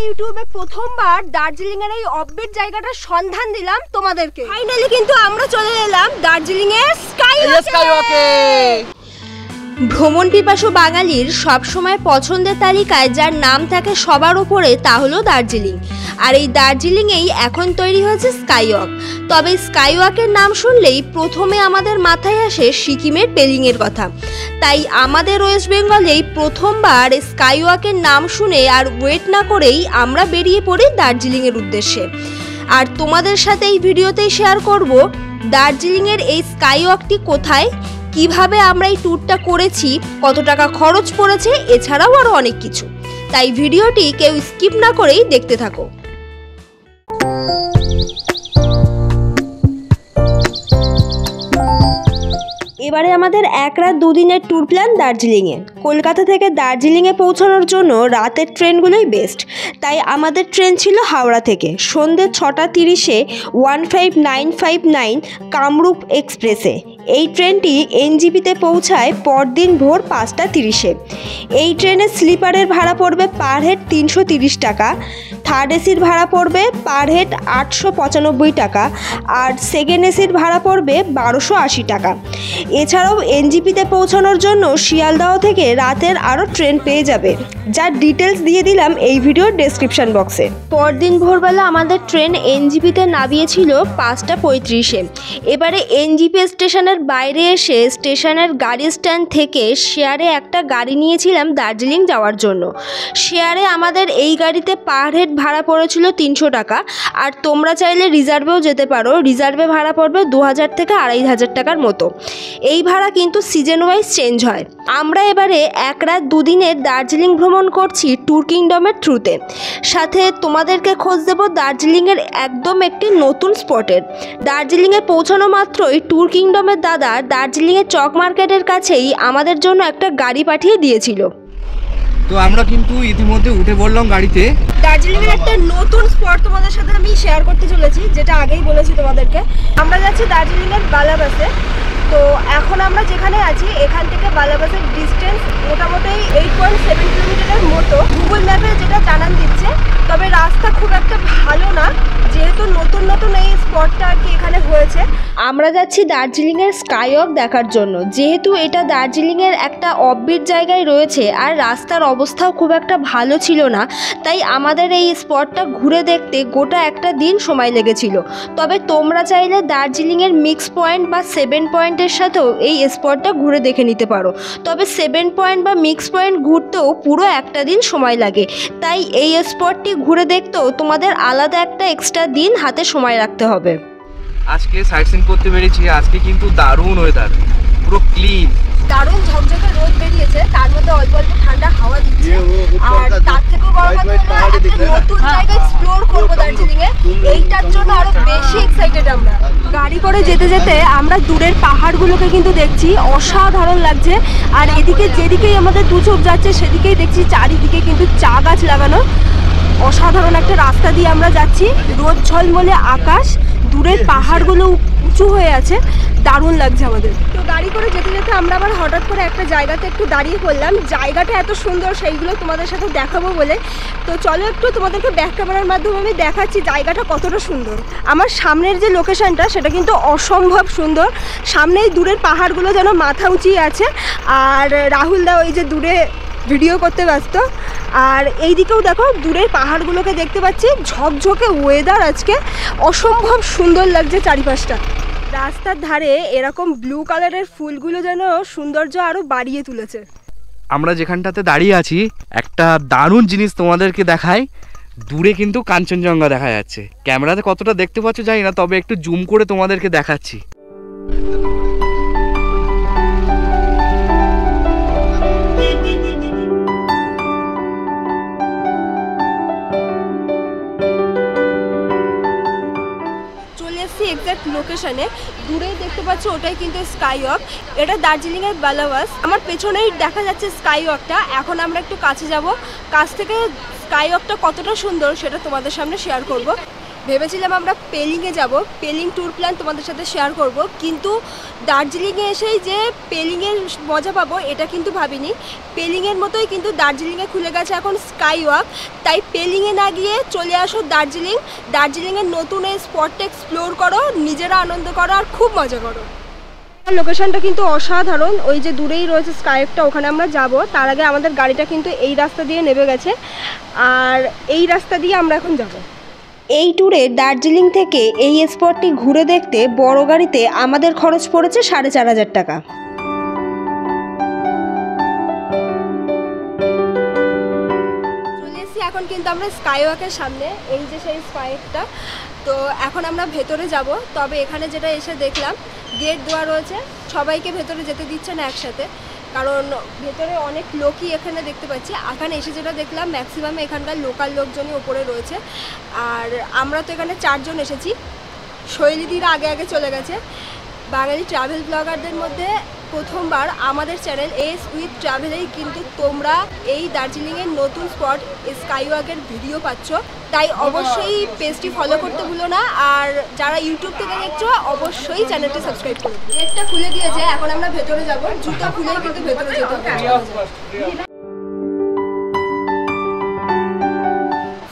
ইউটিউবে প্রথমবার দার্জিলিং এর এই অফবিট জায়গাটার সন্ধান দিলাম তোমাদেরকে। ফাইনালি কিন্তু আমরা চলে এলাম দার্জিলিং এর স্কাইওয়াকে। ভ্রমণ পিপাসু বাঙালির সবসময় পছন্দের তালিকায় যার নাম থাকে সবার উপরে তা হলো দার্জিলিং। আর এই দার্জিলিংয়েই এখন তৈরি হয়েছে স্কাইওয়াক। তবে স্কাইওয়াকের নাম শুনলেই প্রথমে আমাদের মাথায় আসে সিকিমের পেলিংয়ের কথা। তাই আমাদের ওয়েস্ট বেঙ্গলেই প্রথমবার স্কাইওয়াকের নাম শুনে আর ওয়েট না করেই আমরা বেরিয়ে পড়ি দার্জিলিংয়ের উদ্দেশ্যে। আর তোমাদের সাথে এই ভিডিওতেই শেয়ার করব দার্জিলিংয়ের এই স্কাইওয়াকটি কোথায়, কিভাবে আমরা এই ট্যুরটা করেছি, কত টাকা খরচ পড়েছে, এছাড়াও আরও অনেক কিছু। তাই ভিডিওটি কেউ স্কিপ না করেই দেখতে থাকো। এবারে আমাদের 1 রাত 2 দিনের ট্যুর প্ল্যান দার্জিলিংয়ে। কলকাতা থেকে দার্জিলিংয়ে পৌঁছানোর জন্য রাতের ট্রেনগুলোই বেস্ট। তাই আমাদের ট্রেন ছিল হাওড়া থেকে সন্ধ্যে 6টা 30-এ 15959 কামরূপ এক্সপ্রেসে। এই ট্রেনটি এনজিপিতে পৌঁছায় পরদিন ভোর 5টা 30-এ। এই ট্রেনের স্লিপারের ভাড়া পড়বে পার হেড 330 টাকা, থার্ড এসির ভাড়া পড়বে পার হেড 895 টাকা, আর সেকেন্ড এসির ভাড়া পড়বে 1280 টাকা। এছাড়াও এনজিপিতে পৌঁছানোর জন্য শিয়ালদহ থেকে রাতের আরও ট্রেন পেয়ে যাবে, যার ডিটেলস দিয়ে দিলাম এই ভিডিওর ডেসক্রিপশন বক্সে। পরদিন ভোরবেলা আমাদের ট্রেন এনজিপিতে নামিয়েছিল 5টা 35-এ। এবারে এনজিপি স্টেশনের বাইরে এসে স্টেশনের গাড়ি স্ট্যান্ড থেকে শেয়ারে একটা গাড়ি নিয়েছিলাম দার্জিলিং যাওয়ার জন্য। শেয়ারে আমাদের এই গাড়িতে পার হেড ভাড়া পড়েছিল 300 টাকা। আর তোমরা চাইলে রিজার্ভেও যেতে পারো। রিজার্ভে ভাড়া পড়বে 2000 থেকে 2500 টাকার মতো। এই ভাড়া কিন্তু সিজন ওয়াইজ চেঞ্জ হয়। আমরা এবারে 1 রাত 2 দিনের দার্জিলিং ভ্রমণ করছি ট্যুর কিংডমের থ্রুতে। সাথে তোমাদেরকে খোঁজ দেব দার্জিলিংয়ের একদম একটি নতুন স্পটের। দার্জিলিংয়ে পৌঁছানো মাত্রই ট্যুর কিংডমের দাদা দার্জিলিংয়ের চক মার্কেটের কাছেই আমাদের জন্য একটা গাড়ি পাঠিয়ে দিয়েছিল। তো আমরা কিন্তু ইতিমধ্যে উঠে পড়লাম গাড়িতে। দার্জিলিংয়ের একটা নতুন স্পট তোমাদের সাথে আমি শেয়ার করতে চলেছি, যেটা আগেই বলেছি তোমাদেরকে। আমরা যাচ্ছি দার্জিলিংয়ের বালাবাসে। তো এখন আমরা যেখানে আছি এখান থেকে বালাবাসের ডিস্টেন্স মোটামুটি 8.7 কিলোমিটারের মতো গুগল ম্যাপে যেটা জানান দিচ্ছে। তবে রাস্তা খুব একটা ভালো না, যেহেতু নতুন নতুন এই স্পটটা আর কি এখানে হয়েছে। আমরা যাচ্ছি দার্জিলিংয়ের স্কাইওয়াক দেখার জন্য। যেহেতু এটা দার্জিলিংয়ের একটা অফবিট জায়গায় রয়েছে আর রাস্তার অবস্থাও খুব একটা ভালো ছিল না, তাই আমাদের এই স্পটটা ঘুরে দেখতে গোটা একটা দিন সময় লেগেছিল। তবে তোমরা চাইলে দার্জিলিংয়ের মিক্স পয়েন্ট বা 7 পয়েন্টের সাথেও এই স্পটটা ঘুরে দেখে নিতে পারো। তবে 7 পয়েন্ট বা মিক্স পয়েন্ট ঘুরতেও পুরো একটা দিন সময় লাগে। তাই এই স্পটটি ঘুরে দেখতেও তোমাদের আলাদা একটা এক্সট্রা দিন হাতে সময় রাখতে হবে। আজকে সাইট সিন করতে পেরেছি। আজকে কিন্তু দারুণ ওয়েদার, পুরো ক্লিন, দারুণ ঝকঝকে রোদ বেরিয়েছে, তার মধ্যে অল্প অল্প ঠান্ডা হাওয়া দিচ্ছে। আর তার থেকেও বড় কথা হলো একটা নতুন জায়গা এক্সপ্লোর করব দার্জিলিংয়ে। এইটার জন্য আরো বেশি এক্সাইটেড আমরা। গাড়ি করে যেতে যেতে আমরা দূরের পাহাড়গুলোকে কিন্তু দেখছি, অসাধারণ লাগছে। আর এদিকে যেদিকেই আমাদের দু চোখ যাচ্ছে সেদিকেই দেখছি চারিদিকে কিন্তু চা গাছ লাগানো। অসাধারণ একটা রাস্তা দিয়ে আমরা যাচ্ছি, রোদ ঝলমলে আকাশ, দূরের পাহাড়গুলো উঁচু হয়ে আছে, দারুণ লাগছে আমাদের। তো গাড়ি করে যেতে যেতে আমরা আবার হঠাৎ করে একটা জায়গাতে একটু দাঁড়িয়ে পড়লাম। জায়গাটা এত সুন্দর, সেইগুলো তোমাদের সাথে দেখাবো বলে। তো চলো একটু তোমাদেরকে ব্যাক ক্যামেরার মাধ্যমে আমি দেখাচ্ছি জায়গাটা কতটা সুন্দর। আমার সামনের যে লোকেশনটা সেটা কিন্তু অসম্ভব সুন্দর। সামনেই দূরের পাহাড়গুলো যেন মাথা উঁচিয়ে আছে। আর রাহুল দা ওই যে দূরে ভিডিও করতে ব্যস্ত। আর এই দিকেও দেখো দূরের পাহাড়গুলোকে দেখতে পাচ্ছি, ঝকঝকে ওয়েদার আজকে, অসম্ভব সুন্দর লাগছে চারিপাশটা। রাস্তার ধারে এরকম ব্লু কালারের ফুলগুলো যেন সৌন্দর্য আরও বাড়িয়ে তুলেছে। আমরা যেখানটাতে দাঁড়িয়ে আছি একটা দারুণ জিনিস তোমাদেরকে দেখাই। দূরে কিন্তু কাঞ্চনজঙ্ঘা দেখা যাচ্ছে। ক্যামেরাতে কতটা দেখতে পাচ্ছ জানি না, তবে একটু জুম করে তোমাদেরকে দেখাচ্ছি। এক্সাক্ট লোকেশনে দূরেই দেখতে পাচ্ছ ওটাই কিন্তু স্কাইওয়াক। এটা দার্জিলিংয়ের বালাবাস। আমার পেছনেই দেখা যাচ্ছে স্কাইওয়াকটা। এখন আমরা একটু কাছে যাব, কাছ থেকে স্কাইওয়াকটা কতটা সুন্দর সেটা তোমাদের সামনে শেয়ার করব। ভেবেছিলাম আমরা পেলিংয়ে যাব, পেলিং ট্যুর প্ল্যান তোমাদের সাথে শেয়ার করব, কিন্তু দার্জিলিংয়ে এসেই যে পেলিংয়ের মজা পাবো এটা কিন্তু ভাবিনি। পেলিংয়ের মতোই কিন্তু দার্জিলিংয়ে খুলে গেছে এখন স্কাই ওয়াক, তাই পেলিংয়ে না গিয়ে চলে আসো দার্জিলিং। দার্জিলিংয়ের নতুন এই স্পটটা এক্সপ্লোর করো, নিজেরা আনন্দ করো আর খুব মজা করো। লোকেশনটা কিন্তু অসাধারণ, ওই যে দূরেই রয়েছে স্কাইওয়াকটা, ওখানে আমরা যাব। তার আগে আমাদের গাড়িটা কিন্তু এই রাস্তা দিয়ে নেমে গেছে, আর এই রাস্তা দিয়ে আমরা এখন যাব। এই ট্যুরে দার্জিলিং থেকে এই স্পটটি ঘুরে দেখতে বড় গাড়িতে আমাদের খরচ পড়েছে 4,500 টাকা। চলে এসেছি এখন কিন্তু আমরা স্কাইওয়াকের সামনে, এই যে সেই স্কাইওয়াকটা। তো এখন আমরা ভেতরে যাব, তবে এখানে যেটা এসে দেখলাম গেট দেওয়া রয়েছে, সবাইকে ভেতরে যেতে দিচ্ছে না একসাথে, কারণ ভেতরে অনেক লোকই এখানে দেখতে পাচ্ছি। এখানে এসে যেটা দেখলাম ম্যাক্সিমাম এখানকার লোকাল লোকজনই ওপরে রয়েছে, আর আমরা তো এখানে 4 জন এসেছি। শৈলীদিরা আগে আগে চলে গেছে। বাঙালি ট্রাভেল ব্লগারদের মধ্যে প্রথমবার আমাদের চ্যানেল এস উইথ ট্রাভেলেই কিন্তু তোমরা এই দার্জিলিংয়ের নতুন স্পট স্কাইওয়াকের ভিডিও পাচ্ছ, তাই অবশ্যই পেজটি ফলো করতে ভুলো না। আর যারা ইউটিউব থেকে দেখছো অবশ্যই চ্যানেলটি সাবস্ক্রাইব করো। গেটটা খুলে দিয়েছে, এখন আমরা ভেতরে যাব। জুতা খুলেই কিন্তু ভেতরে যেতে হবে।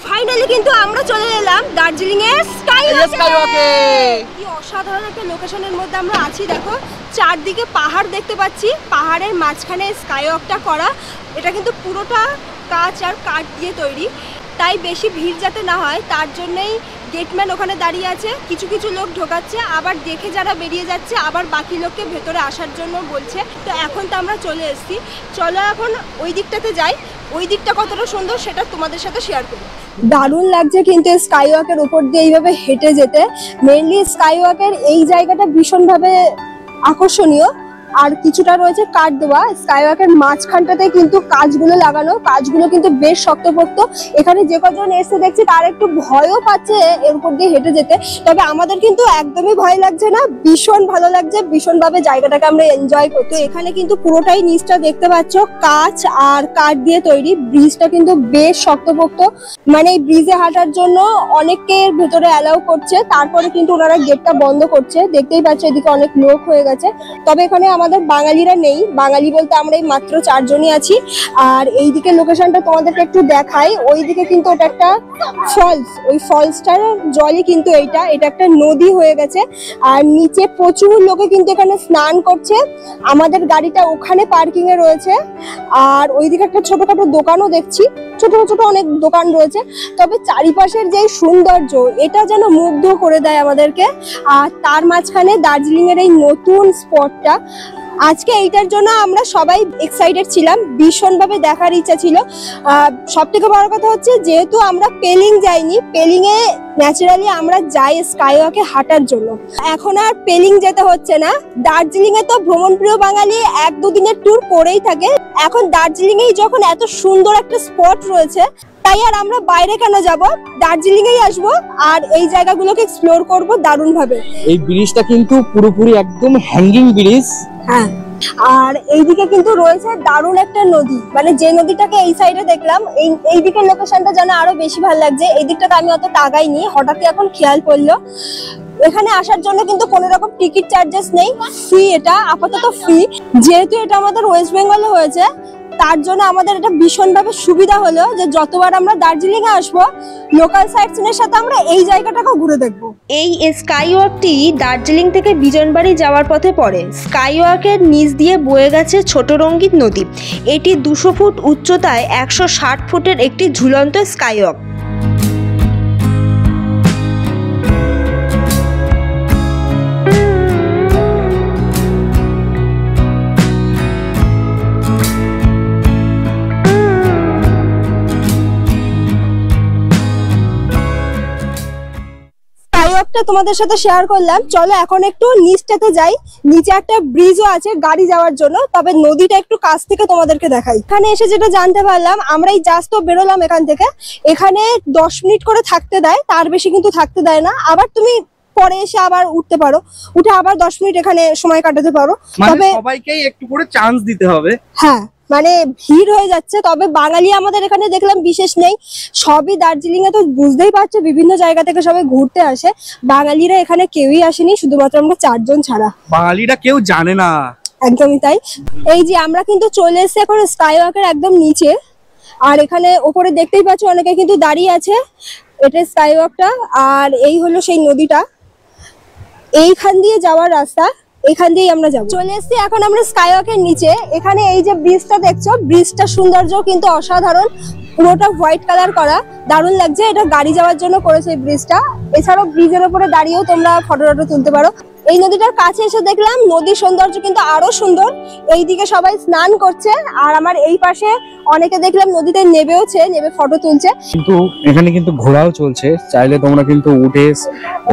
ফাইনালি কিন্তু আমরা চলে এলাম দার্জিলিংয়ের স্কাইওয়াকে। কি অসাধারণ একটা লোকেশনের মধ্যে আমরা আছি, দেখো চারদিকে পাহাড় দেখতে পাচ্ছি, পাহাড়ের মাঝখানে স্কাইওয়াকটা করা। এটা কিন্তু পুরোটা কাঁচ আর কাঠ দিয়ে তৈরি, তাই বেশি ভিড় যাতে না হয় তার জন্যই গেটম্যান ওখানে দাঁড়িয়ে আছে। কিছু কিছু লোক ঢোকাচ্ছে, আবার দেখে যারা বেরিয়ে যাচ্ছে আবার বাকি লোককে ভেতরে আসার জন্য বলছে। তো এখন তো আমরা চলে এসেছি, চলো এখন ওই দিকটাতে যাই। ওই দিকটা কতটা সুন্দর সেটা তোমাদের সাথে শেয়ার করি। দারুণ লাগছে কিন্তু স্কাইওয়াকের উপর দিয়ে এইভাবে হেঁটে যেতে। মেনলি স্কাইওয়াকের এই জায়গাটা ভীষণভাবে আকর্ষণীয়, আর কিছুটা রয়েছে কাঠ দেওয়া। স্কাইওয়াকের মাঝখানটাতে কিন্তু কাঁচগুলো লাগানো, কাঁচগুলো কিন্তু বেশ শক্তপোক্ত। এখানে যে কজন এসে দেখছি তার একটু ভয়ও পাচ্ছে এর উপর দিয়ে হেঁটে যেতে, তবে আমাদের কিন্তু একদমই ভয় লাগছে না, ভীষণ ভালো লাগছে, ভীষণভাবে জায়গাটাকে আমরা এনজয় করতে। এখানে কিন্তু পুরোটাই নিচটা দেখতে পাচ্ছ কাঁচ আর কাঠ দিয়ে তৈরি। ব্রিজটা কিন্তু বেশ শক্তপোক্ত, মানে এই ব্রিজে হাঁটার জন্য অনেককে ভেতরে অ্যালাউ করছে, তারপরে কিন্তু ওনারা গেটটা বন্ধ করছে। দেখতেই পাচ্ছ এদিকে অনেক লোক হয়ে গেছে, তবে এখানে আমাদের বাঙালিরা নেই। বাঙালি বলতে আমরা এই মাত্র 4 জনই আছি। আর এইদিকে লোকেশনটা তোমাদেরকে একটু দেখাই, ওইদিকে কিন্তু ওটা একটা ফলস, ওই ফলসটার জলই কিন্তু এটা একটা নদী হয়ে গেছে, আর নিচে প্রচুর লোকে কিন্তু এখানে স্নান করছে। আমাদের গাড়িটা ওখানে পার্কিং এ রয়েছে, আর ওইদিকে একটা ছোটখাটো দোকানও দেখছি, ছোট ছোট অনেক দোকান রয়েছে। তবে চারিপাশের যে সৌন্দর্য এটা যেন মুগ্ধ করে দেয় আমাদেরকে। আর তার মাঝখানে দার্জিলিং এর এই নতুন স্পটটা, আজকে এইটার জন্য আমরা সবাই এক্সাইটেড ছিলাম, ভীষণভাবে দেখার ইচ্ছা ছিল। সব থেকে বড় কথা হচ্ছে যেহেতু আমরা পেলিং যাইনি, পেলিং এ ন্যাচারালি আমরা যাই স্কাইওয়াকে হাঁটার জন্য, এখন আর পেলিং যেতে হচ্ছে না। দার্জিলিং এ তো ভ্রমণ প্রিয় বাঙালি 1-2 দিনের ট্যুর করেই থাকে, এখন দার্জিলিং এই যখন এত সুন্দর একটা স্পট রয়েছে, তাই আর আমরা বাইরে কেন যাব, দার্জিলিং এই আসবো আর এই জায়গাগুলোকে এক্সপ্লোর করব দারুণ ভাবে। এই ব্রিজটা কিন্তু পুরোপুরি একদম হ্যাঙ্গিং ব্রিজ। হ্যাঁ, আর এইদিকে কিন্তু রয়েছে দারুণ একটা নদী, মানে যে নদীটাকে এই সাইডে দেখলাম, এই দিকের লোকেশনটা যেন আরো বেশি ভালো লাগছে। এই দিকটাতে আমি অত তাকাইনি, হঠাৎই এখন খেয়াল পড়লো। এখানে আসার জন্য কিন্তু কোনো রকম টিকিট চার্জেস নেই, ফ্রি, এটা আপাতত ফ্রি। যেহেতু এটা আমাদের ওয়েস্ট বেঙ্গলে হয়েছে, তার জন্য আমাদের এটা ভীষণভাবে সুবিধা হলো যে যতবার আমরা দার্জিলিং এ আসবো লোকাল সাইটসিনের সাথে আমরা এই জায়গাটাকে ঘুরে দেখবো। এই স্কাইওয়াকটি দার্জিলিং থেকে বিজনবাড়ি যাওয়ার পথে পড়ে। স্কাইওয়াকের নিচ দিয়ে বয়ে গেছে ছোট রঙ্গিত নদী। এটি 200 ফুট উচ্চতায় 160 ফুটের একটি ঝুলন্ত স্কাইওয়াক। তোমাদের সাথে শেয়ার করলাম, চলো এখন একটু নিচটাতে যাই। নিচে একটা ব্রিজও আছে গাড়ি যাওয়ার জন্য, তবে নদীটা একটু কাছ থেকে তোমাদেরকে দেখাই। এখানে এসে যেটা জানতে পারলাম, আমরাই জাস্ট তো বেরোলাম এখান থেকে, এখানে 10 মিনিট করে থাকতে দেয়, তার বেশি কিন্তু থাকতে দেয় না। আবার তুমি পরে এসে আবার উঠতে পারো, উঠে আবার 10 মিনিট এখানে সময় কাটাতে পারো, তবে সবাইকেই একটু করে চান্স দিতে হবে। হ্যাঁ, মানে ভিড় হয়ে যাচ্ছে। তবে বাঙালি আমাদের এখানে দেখলাম বিশেষ নেই, সবই দার্জিলিং এ তো বুঝতেই পারছো বিভিন্ন জায়গা থেকে সবাই ঘুরতে আসে, বাঙালিরা এখানে কেউই আসেনি, শুধুমাত্র আমরা 4 জন ছাড়া। বাঙালিরা কেউ জানে না। একদমই তাই। এই যে আমরা কিন্তু চলে এসেছি এখন স্কাই ওয়াকের একদম নিচে, আর এখানে ওপরে দেখতেই পাচ্ছ অনেকে কিন্তু দাঁড়িয়ে আছে, এটা স্কাই ওয়াকটা। আর এই হলো সেই নদীটা, এইখান দিয়ে যাওয়ার রাস্তা, এখান দিয়েই আমরা যাবো। চলে এসেছি এখন আমরা স্কাই ওয়াকের নিচে। এখানে এই যে ব্রিজটা দেখছো, ব্রিজটার সৌন্দর্য কিন্তু অসাধারণ, পুরোটা হোয়াইট কালার করা, দারুণ লাগছে। এটা গাড়ি যাওয়ার জন্য করেছে এই ব্রিজটা। এছাড়াও ব্রিজের উপরে দাঁড়িয়েও তোমরা ফটো তুলতে পারো। এই নদীটার কাছে এসে দেখলাম নদীর সৌন্দর্য কিন্তু আরো সুন্দর। এইদিকে সবাই স্নান করছে, আর আমার এই পাশে অনেকে দেখলাম নদীতে নেবে ফটো তুলছে। কিন্তু এখানে কিন্তু ঘোড়াও চলছে, চাইলে তোমরা কিন্তু উঠে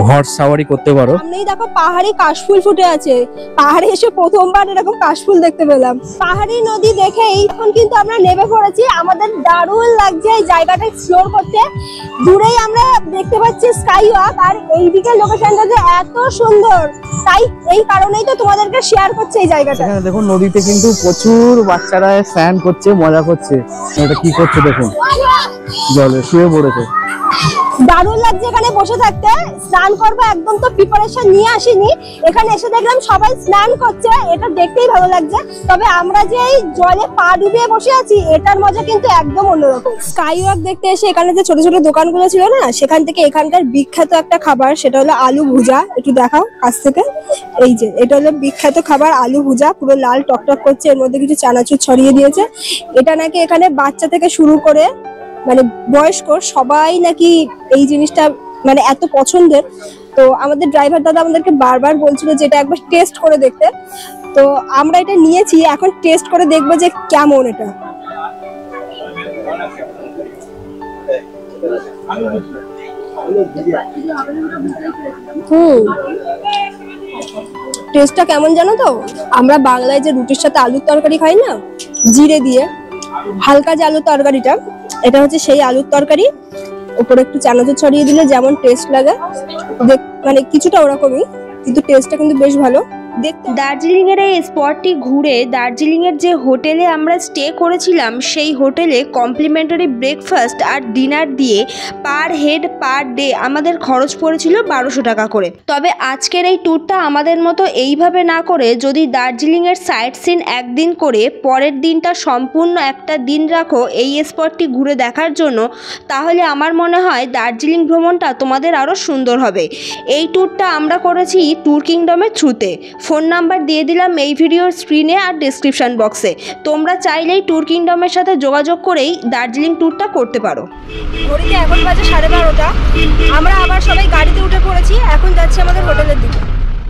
হর্স সাওয়ারি করতে পারো। সামনেই দেখো পাহাড়ি কাশফুল ফুটে আছে, পাহাড়ে এসে প্রথমবার এরকম কাশফুল দেখতে পেলাম। পাহাড়ি নদী দেখেই এখন কিন্তু আমরা নেমে পড়েছি। আমাদের দারুণ লাগছে এই জায়গাটা এক্সপ্লোর করতে। দূরেই আমরা দেখতে পাচ্ছি স্কাই ওয়াক, আর এইদিকে লোকেশনটা যে এত সুন্দর, তাই এই কারণেই তো তোমাদেরকে শেয়ার করছে এই জায়গাটা। এখানে দেখুন নদীতে কিন্তু প্রচুর বাচ্চারা স্নান করছে, মজা করছে। এটা কি করছে দেখুন, জলে শুয়ে পড়েছে। দারুণ লাগছে এখানে বসে থাকতে। স্নান করবো একদম তো প্রিপারেশন নিয়ে আসিনি, এখানে এসে দেখলাম সবাই স্নান করছে, এটা দেখতেই ভালো লাগছে। তবে আমরা যে এই জলে পা ডুবিয়ে বসে আছি, এটার মজা কিন্তু একদম অন্যরকম। স্কাই ওয়াক দেখতে এসে এখানে যে ছোট ছোট দোকানগুলো ছিল না, সেখান থেকে এখানকার বিখ্যাত একটা খাবার, সেটা হলো আলু ভুজা। একটু দেখাও কাছ থেকে। এই যে এটা হলো বিখ্যাত খাবার আলু ভুজা, পুরো লাল টকটক করছে, এর মধ্যে কিছু চানাচুর ছড়িয়ে দিয়েছে। এটা নাকি এখানে বাচ্চা থেকে শুরু করে মানে বয়স্ক সবাই নাকি এই জিনিসটা মানে এত পছন্দের। তো আমাদের ড্রাইভার দাদা আমাদেরকে বারবার বলছিল যে এটা একবার টেস্ট করে দেখতে, তো আমরা এটা নিয়েছি, এখন টেস্ট করে দেখবো যে কেমন এটা। টেস্টটা কেমন জানো তো, আমরা বাংলায় যে রুটির সাথে আলুর তরকারি খাই না, জিরে দিয়ে হালকা যে আলুর তরকারিটা, এটা হচ্ছে সেই আলুর তরকারি। উপরে একটু চানাচুর ছড়িয়ে দিলে যেমন টেস্ট লাগে, মানে কিছুটা ওরকমই, কিন্তু টেস্টটা কিন্তু বেশ ভালো। দার্জিলিং এর এই স্পটটি ঘুরে দার্জিলিং এর যে হোটেলে আমরা স্টে করেছিলাম, সেই হোটেলে কমপ্লিমেন্টারি ব্রেকফাস্ট আর ডিনার দিয়ে পার হেড পার ডে আমাদের খরচ পড়েছিল 1200 টাকা করে। তবে আজকের এই ট্যুরটা আমাদের মতো এইভাবে না করে যদি দার্জিলিং এর সাইট সিন একদিন করে পরের দিনটা সম্পূর্ণ একটা দিন রাখো এই স্পটটি ঘুরে দেখার জন্য, তাহলে আমার মনে হয় দার্জিলিং ভ্রমণটা তোমাদের আরও সুন্দর হবে। এই ট্যুরটা আমরা করেছি ট্যুর কিংডমের থ্রুতে। ফোন নাম্বার দিয়ে দিলাম এই ভিডিওর স্ক্রিনে আর ডেসক্রিপশন বক্সে, তোমরা চাইলেই ট্যুর কিংডমের সাথে যোগাযোগ করেই দার্জিলিং ট্যুরটা করতে পারো। ঘড়িতে এখন বাজে 12:30, আমরা আবার সবাই গাড়িতে উঠে পড়েছি, এখন যাচ্ছি আমাদের হোটেলের দিকে।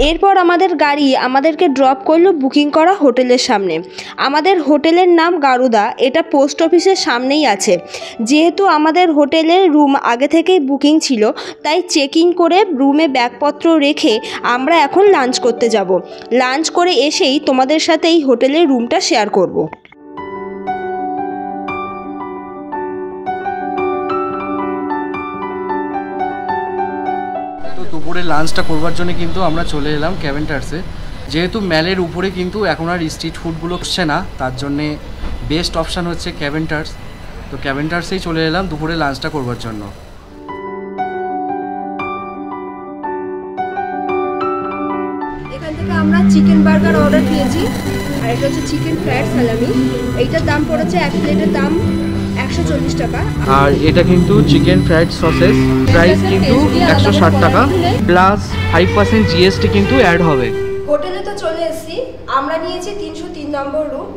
এরপর আমাদের গাড়ি আমাদেরকে ড্রপ করলো বুকিং করা হোটেলের সামনে। আমাদের হোটেলের নাম গারুদা, এটা পোস্ট অফিসের সামনেই আছে। যেহেতু আমাদের হোটেলের রুম আগে থেকেই বুকিং ছিল, তাই চেক ইন করে রুমে ব্যাগপত্র রেখে আমরা এখন লাঞ্চ করতে যাব। লাঞ্চ করে এসেই তোমাদের সাথে এই হোটেলের রুমটা শেয়ার করব। তো দুপুরে লাঞ্চটা করবার জন্য কিন্তু আমরা চলে এলাম ক্যাভেন্টার্সে। যেহেতু ম্যালের উপরে কিন্তু এখন আর স্ট্রিট ফুডগুলো হচ্ছে না, তার জন্যে বেস্ট অপশান হচ্ছে ক্যাভেন্টার্স। তো ক্যাভেন্টার্সেই চলে এলাম দুপুরে লাঞ্চটা করবার জন্য। এখান থেকে আমরা চিকেন বার্গার অর্ডার দিয়েছি, আর এটা হচ্ছে চিকেন ফ্রাইড সালামি। এইটার দাম পড়েছে এক প্লেটের দাম 140 টাকা। আর এটা কিন্তু চিকেন ফ্রাইড সসেস, প্রাইস কিন্তু 160 টাকা প্লাস 5% জিএসটি কিন্তু অ্যাড হবে। হোটেলে তো চলে এসেছি, আমরা নিয়েছি 303 নম্বর রুম,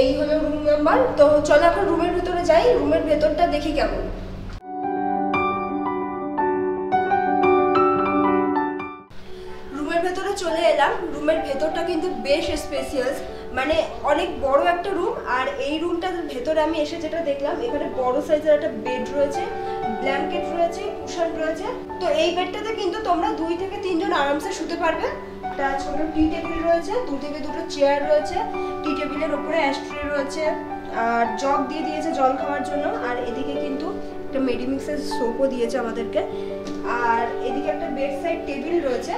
এই হলো রুম নাম্বার। তো চলো এখন রুমের ভিতরে যাই, রুমের ভেতরটা দেখি কেমন। রুমের ভেতরে চলে এলাম, রুমের ভেতরটা কিন্তু বেশ স্পেসিয়াস, মানে অনেক বড় একটা রুম। আর এই রুমটার ভেতরে আমি এসে যেটা দেখলাম, এখানে বড় সাইজের একটা বেড রয়েছে, ব্ল্যাঙ্কেট রয়েছে, কুশন রয়েছে। তো এই বেডটাতে কিন্তু তোমরা 2 থেকে 3 জন আরামসে শুতে পারবে। একটা ছোট টি টেবিল রয়েছে, 2 থেকে 2টো চেয়ার রয়েছে, টি টেবিলের উপরে অ্যাশট্রে রয়েছে, আর জগ দিয়ে দিয়েছে জল খাওয়ার জন্য। আর এদিকে কিন্তু একটা মেডিমিক্সের সোপও দিয়েছে আমাদেরকে। আর এদিকে একটা বেড সাইড টেবিল রয়েছে,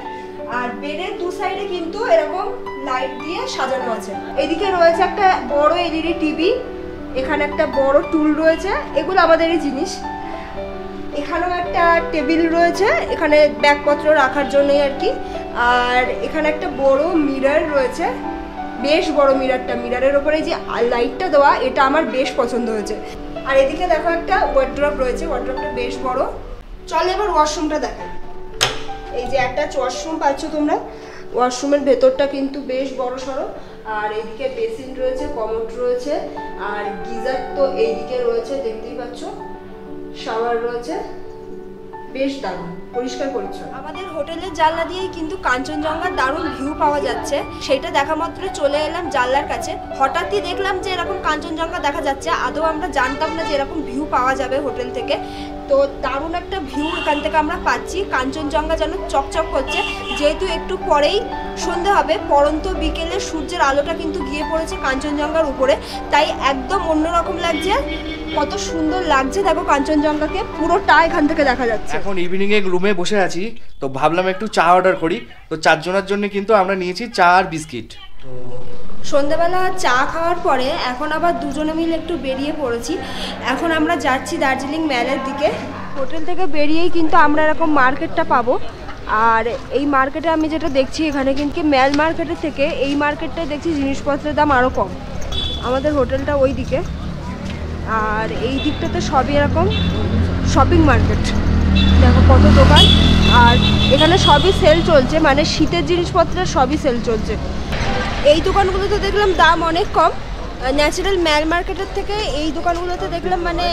আর বেডের দু সাইডে কিন্তু এরকম লাইট দিয়ে সাজানো আছে। এদিকে রয়েছে একটা বড় এলইডি টিভি, এখানে একটা বড় টুল রয়েছে, এগুলো আমাদেরই জিনিস। এখানেও একটা টেবিল রয়েছে, এখানে ব্যাগপত্র রাখার জন্যই আর কি। আর এখানে একটা বড় মিরর রয়েছে, বেশ বড় মিররটা, মিররের ওপরে যে লাইটটা দেওয়া এটা আমার বেশ পছন্দ হয়েছে। আর এদিকে দেখো একটা ওয়ার্ড্রপ রয়েছে, ওয়ার্ড্রপটা বেশ বড়। চল এবার ওয়াশরুমটা দেখাই। এই যে একটা ওয়াশরুম পাচ্ছ তোমরা, ওয়াশরুমের ভেতরটা কিন্তু বেশ বড় সড়ো। আর এইদিকে বেসিন রয়েছে, কমোড রয়েছে, আর গিজার তো এইদিকে রয়েছে দেখতেই পাচ্ছ, শাওয়ার রয়েছে, বেশ দারুণ পরিষ্কার পরিচ্ছন্ন। আমাদের হোটেলের জানলা দিয়েই কিন্তু কাঞ্চনজঙ্ঘার দারুণ ভিউ পাওয়া যাচ্ছে। সেটা দেখা মাত্র চলে এলাম জানলার কাছে, হঠাৎই দেখলাম যে এরকম কাঞ্চনজঙ্ঘা দেখা যাচ্ছে। আদৌ আমরা জানতাম না যে এরকম ভিউ পাওয়া যাবে হোটেল থেকে। তো দারুণ একটা ভিউ এখান থেকে আমরা পাচ্ছি, কাঞ্চনজঙ্ঘা যেন চকচক করছে। যেহেতু একটু পরেই সন্ধে হবে, পরন্ত বিকেলে সূর্যের আলোটা কিন্তু গিয়ে পড়েছে কাঞ্চনজঙ্ঘার উপরে, তাই একদম অন্যরকম লাগছে। কত সুন্দর লাগছে দেখো কাঞ্চনজঙ্ঘাকে, পুরোটা এখান থেকে দেখা যাচ্ছে। এখন ইভিনিং এ রুমে বসে আছি, তো ভাবলাম একটু চা অর্ডার করি। তো 4 জনের জন্য কিন্তু আমরা নিয়েছি চা আর বিস্কিট। সন্ধ্যাবেলা চা খাওয়ার পরে এখন আবার দুজনে মিলে একটু বেরিয়ে পড়েছি। এখন আমরা যাচ্ছি দার্জিলিং ম্যালের দিকে। হোটেল থেকে বেরিয়েই কিন্তু আমরা এরকম মার্কেটটা পাবো। আর এই মার্কেটে আমি যেটা দেখছি, এখানে কিন্তু ম্যাল মার্কেটের থেকে এই মার্কেটটায় দেখছি জিনিসপত্রের দাম আরও কম। আমাদের হোটেলটা ওই দিকে, আর এই দিকটাতে সবই এরকম শপিং মার্কেট। দেখো কত দোকান, আর এখানে সবই সেল চলছে, মানে শীতের জিনিসপত্রের সবই সেল চলছে। এই দোকানগুলোতে দেখলাম দাম অনেক কম, ন্যাচারাল ম্যাল মার্কেটের থেকে এই দোকানগুলোতে দেখলাম মানে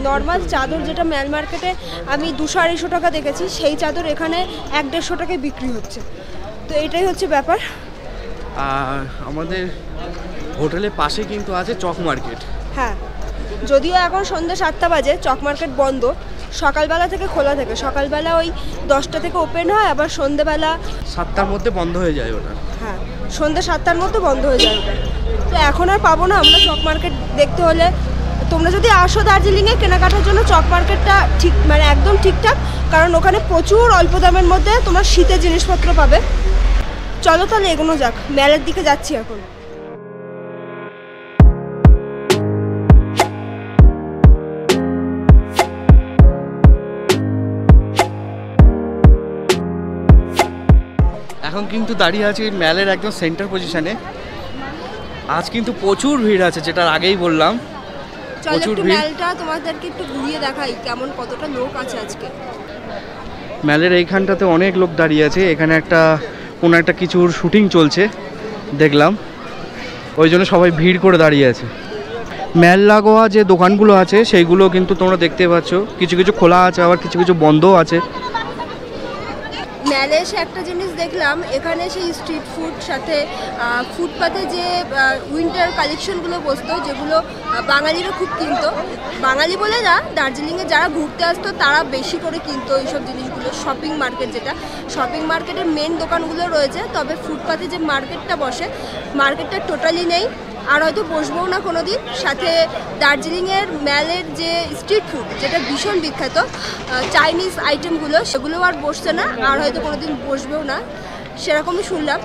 নর্মাল চাদর যেটা ম্যাল মার্কেটে আমি 200-250 টাকা দেখেছি, সেই চাদর এখানে 100-150 টাকায় বিক্রি হচ্ছে। তো এটাই হচ্ছে ব্যাপার। আর আমাদের হোটেলের পাশে কিন্তু আছে চক মার্কেট। হ্যাঁ, যদিও এখন সন্ধ্যা 7টা বাজে, চক মার্কেট বন্ধ, সকালবেলা থেকে খোলা থাকে। সকালবেলা ওই 10টা থেকে ওপেন হয়, আবার সন্ধ্যেবেলা 7টার মধ্যে বন্ধ হয়ে যায় ওটা। হ্যাঁ, সন্ধ্যা 7টার মধ্যে বন্ধ হয়ে যায় ওটা। তো এখন আর পাবো না আমরা চক মার্কেট দেখতে হলে। তোমরা যদি আসো দার্জিলিংয়ে কেনাকাটার জন্য, চক মার্কেটটা ঠিক মানে একদম ঠিকঠাক, কারণ ওখানে প্রচুর অল্প দামের মধ্যে তোমরা শীতের জিনিসপত্র পাবে। চলো তাহলে এগোনো যাক, ম্যালের দিকে যাচ্ছি এখন। এখন কিন্তু দাঁড়িয়ে আছি ম্যালের একদম সেন্টার পজিশনে। আজ কিন্তু প্রচুর ভিড় আছে, যেটা আগেই বললাম। চলো একটু ম্যালটা তোমাদেরকে একটু ঘুরিয়ে দেখাই কেমন, কতটা লোক আছে আজকে। ম্যালের এইখানটাতে অনেক লোক দাঁড়িয়ে আছে। এখানে একটা কোনো একটা কিছুর শুটিং চলছে দেখলাম, ওই জন্য সবাই ভিড় করে দাঁড়িয়ে আছে। ম্যাল লাগোয়া যে দোকানগুলো আছে সেইগুলো কিন্তু তোমরা দেখতে পাচ্ছ, কিছু কিছু খোলা আছে, আবার কিছু কিছু বন্ধও আছে। ম্যালে এসে একটা জিনিস দেখলাম, এখানে সেই স্ট্রিট ফুড সাথে ফুটপাতে যে উইন্টার কালেকশনগুলো বসতো, যেগুলো বাঙালিরা খুব কিনতো। বাঙালি বলে না, দার্জিলিংয়ে যারা ঘুরতে আসতো তারা বেশি করে কিনতো এইসব জিনিসগুলো। শপিং মার্কেট, যেটা শপিং মার্কেটের মেন দোকানগুলো রয়েছে, তবে ফুটপাতে যে মার্কেটটা বসে, মার্কেটটা টোটালি নেই, আর হয়তো বসবেও না কোনো দিন। সাথে দার্জিলিংয়ের ম্যালের যে স্ট্রিট ফুড, যেটা ভীষণ বিখ্যাত, চাইনিজ আইটেমগুলো, সেগুলো আর বসছে না, আর হয়তো কোনো দিন বসবেও না, সেরকমই শুনলাম।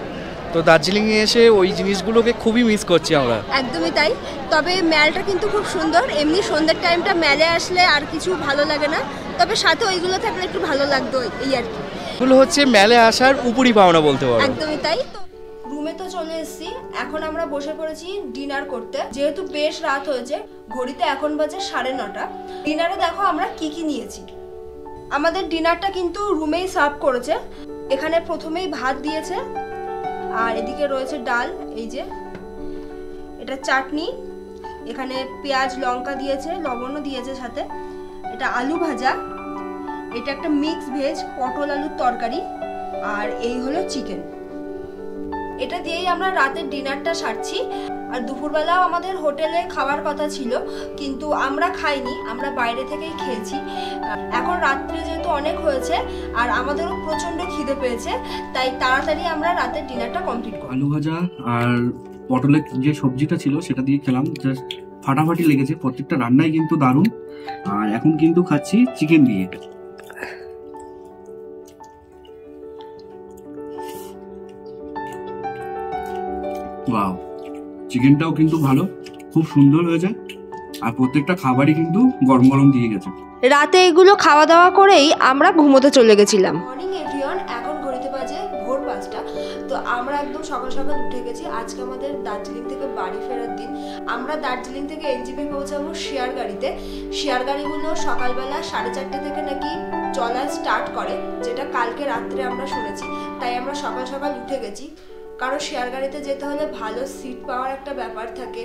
তো দার্জিলিংয়ে এসে ওই জিনিসগুলোকে খুবই মিস করছি আমরা। একদমই তাই। তবে ম্যালটা কিন্তু খুব সুন্দর। এমনি সন্ধ্যের টাইমটা ম্যালে আসলে আর কিছু ভালো লাগে না, তবে সাথে ওইগুলো থাকলে একটু ভালো লাগতো, এই আর কি। এগুলো হচ্ছে ম্যালে আসার উপরই পাওনা বলতে পারো। একদমই তাই। তো রুমে তো চলে এসেছি, এখন আমরা বসে পড়েছি ডিনার করতে। যেহেতু বেশ রাত হয়েছে, ঘড়িতে এখন বাজে 9:30। ডিনারে দেখো আমরা কি কি নিয়েছি। আমাদের ডিনারটা কিন্তু রুমেই সার্ভ করেছে। এখানে প্রথমেই ভাত দিয়েছে, আর এদিকে রয়েছে ডাল, এই যে এটা চাটনি, এখানে পেঁয়াজ লঙ্কা দিয়েছে, লবণও দিয়েছে সাথে, এটা আলু ভাজা, এটা একটা মিক্স ভেজ পটল আলুর তরকারি, আর এই হলো চিকেন। এটা দিয়েই আমরা রাতের ডিনারটা সারছি। আর দুপুরবেলাও আমাদের হোটেলে খাওয়ার কথা ছিল, কিন্তু আমরা খাইনি, আমরা বাইরে থেকেই খেয়েছি। এখন রাত্রে যেহেতু অনেক হয়েছে আর আমাদেরও প্রচন্ড খিদে পেয়েছে, তাই তাড়াতাড়ি আমরা রাতের ডিনারটা কমপ্লিট করি। আলু ভাজা আর পটলের যে সবজিটা ছিল সেটা দিয়ে খেলাম, জাস্ট ফাটাফাটি লেগেছে। প্রত্যেকটা রান্নাই কিন্তু দারুণ। আর এখন কিন্তু খাচ্ছি চিকেন দিয়ে। ওয়াও, চিকেনটাও কিন্তু ভালো, খুব সুন্দর হয়েছে। আর প্রত্যেকটা খাবারই কিন্তু গরম গরম দিয়ে গেছে। রাতে এগুলো খাওয়া দাওয়া করেই আমরা ঘুমোতে চলে গেছিলাম। মর্নিং এভরিওয়ান, এখন ঘড়িতে বাজে ভোর 5টা। তো আমরা একদম সকাল সকাল উঠে গেছি। আজকে আমাদের দার্জিলিং থেকে বাড়ি ফেরার দিন। আমরা দার্জিলিং থেকে এনজেপি পৌঁছাবো শেয়ার গাড়িতে। শেয়ার গাড়িগুলো সকালবেলা 4:30 থেকে নাকি চলা স্টার্ট করে, যেটা কালকে রাত্রে আমরা শুনেছি। তাই আমরা সকাল সকাল উঠে গেছি, কারণ শেয়ার গাড়িতে যেতে হলে ভালো সিট পাওয়ার একটা ব্যাপার থাকে,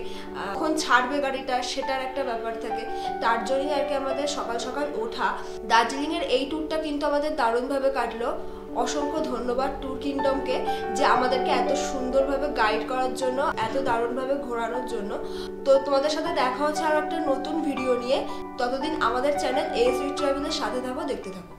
কখন ছাড়বে গাড়িটা সেটার একটা ব্যাপার থাকে। তার জন্যই আর কি আমাদের সকাল সকাল ওঠা। দার্জিলিংয়ের এই ট্যুরটা কিন্তু আমাদের দারুণভাবে কাটলো। অসংখ্য ধন্যবাদ ট্যুর কিংডমকে, যে আমাদেরকে এত সুন্দরভাবে গাইড করার জন্য, এত দারুণভাবে ঘোরানোর জন্য। তো তোমাদের সাথে দেখা হচ্ছে আরও একটা নতুন ভিডিও নিয়ে। ততদিন আমাদের চ্যানেল ASV ট্রাভেলের সাথে থাকো, দেখতে থাকো।